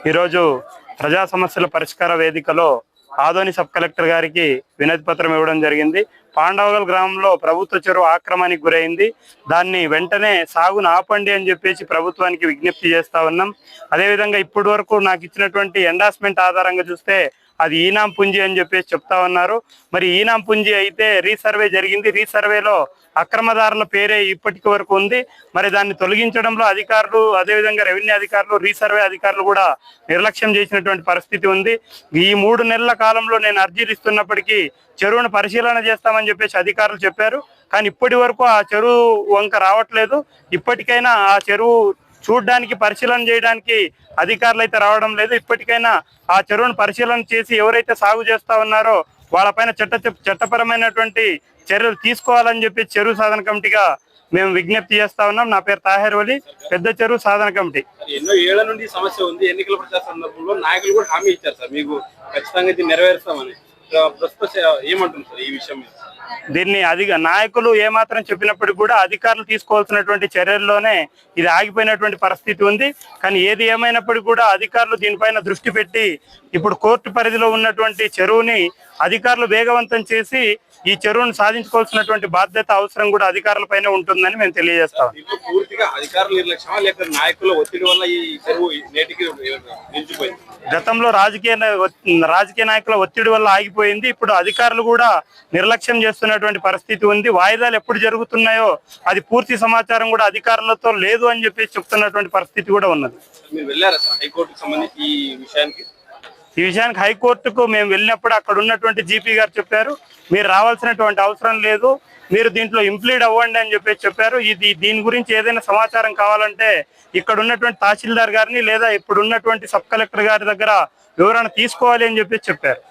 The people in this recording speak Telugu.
ఈరోజు ప్రజా సమస్యల పరిష్కార వేదికలో ఆదోని సబ్ కలెక్టర్ గారికి వినతి పత్రం ఇవ్వడం జరిగింది. పాండవగల్ గ్రామంలో ప్రభుత్వ చెరువు ఆక్రమణకి గురైంది. దాన్ని వెంటనే సాగును ఆపండి అని చెప్పేసి ప్రభుత్వానికి విజ్ఞప్తి చేస్తా ఉన్నాం. అదేవిధంగా ఇప్పటి వరకు నాకు ఇచ్చినటువంటి ఎండార్స్మెంట్ ఆధారంగా చూస్తే అది ఈనాం పుంజి అని చెప్పేసి చెప్తా ఉన్నారు. మరి ఈనాం పుంజి అయితే రీసర్వే జరిగింది. రీసర్వేలో అక్రమదారుల పేరే ఇప్పటికి వరకు ఉంది. మరి దాన్ని తొలగించడంలో అధికారులు, అదేవిధంగా రెవెన్యూ అధికారులు, రీసర్వే అధికారులు కూడా నిర్లక్ష్యం చేసినటువంటి పరిస్థితి ఉంది. ఈ 3 నెలల కాలంలో నేను అర్జీలు ఇస్తున్నప్పటికీ చెరువును పరిశీలన చేస్తామని చెప్పేసి అధికారులు చెప్పారు. కానీ ఇప్పటి వరకు ఆ చెరువు వంక రావట్లేదు. ఇప్పటికైనా ఆ చెరువు చూడడానికి, పరిశీలన చేయడానికి అధికారులు అయితే రావడం లేదు. ఇప్పటికైనా ఆ చెరువును పరిశీలన చేసి ఎవరైతే సాగు చేస్తా ఉన్నారో వాళ్ళపైన చట్టపరమైనటువంటి చర్యలు తీసుకోవాలని చెప్పి చెరువు సాధన కమిటీగా మేము విజ్ఞప్తి చేస్తా ఉన్నాం. నా పేరు తాహెర్ వలి, పెద్ద చెరువు సాధన కమిటీ. ఎన్నో ఏళ్ల నుండి సమస్య ఉంది. ఎన్నికల ప్రచార సందర్భంలో నాయకులు కూడా హామీ ఇచ్చారు సార్, మీకు ఖచ్చితంగా ఇది నెరవేరుస్తామని. ప్రస్తుతం ఏమంటుంది సార్ ఈ విషయం? దీన్ని నాయకులు ఏమాత్రం చెప్పినప్పటికీ కూడా అధికారులు తీసుకోవాల్సినటువంటి చర్యల్లోనే ఇది ఆగిపోయినటువంటి పరిస్థితి ఉంది. కానీ ఏది ఏమైనప్పటికీ కూడా అధికారులు దీనిపైన దృష్టి పెట్టి ఇప్పుడు కోర్టు పరిధిలో ఉన్నటువంటి చెరువుని అధికారులు వేగవంతం చేసి ఈ చెరువును సాధించుకోవాల్సినటువంటి బాధ్యత, అవసరం కూడా అధికారులపైనే ఉంటుందని మేము తెలియజేస్తాం. పూర్తిగా అధికారుల నిర్లక్ష్యమా లేక నాయకుల ఒత్తిడి వల్ల ఈ చెరువు నేటికి నిలిచిపోయింది? గతంలో రాజకీయ నాయకుల ఒత్తిడి వల్ల ఆగిపోయింది. ఇప్పుడు అధికారులు కూడా నిర్లక్ష్యం చేస్తున్నటువంటి పరిస్థితి ఉంది. వాయిదాలు ఎప్పుడు జరుగుతున్నాయో అది పూర్తి సమాచారం కూడా అధికారులతో లేదు అని చెప్పేసి చెప్తున్నటువంటి పరిస్థితి కూడా ఉన్నది. మీరు వెళ్ళారా హైకోర్టుకు సంబంధించి ఈ విషయానికి? హైకోర్టుకు మేము వెళ్ళినప్పుడు అక్కడ ఉన్నటువంటి జీపీ గారు చెప్పారు, మీరు రావాల్సినటువంటి అవసరం లేదు, మీరు దీంట్లో ఇంప్లీడ్ అవ్వండి అని చెప్పారు. దీని గురించి ఏదైనా సమాచారం కావాలంటే ఇక్కడ ఉన్నటువంటి తహసీల్దార్ గారిని లేదా ఇప్పుడు ఉన్నటువంటి సబ్ కలెక్టర్ గారి దగ్గర వివరణ తీసుకోవాలి అని చెప్పారు.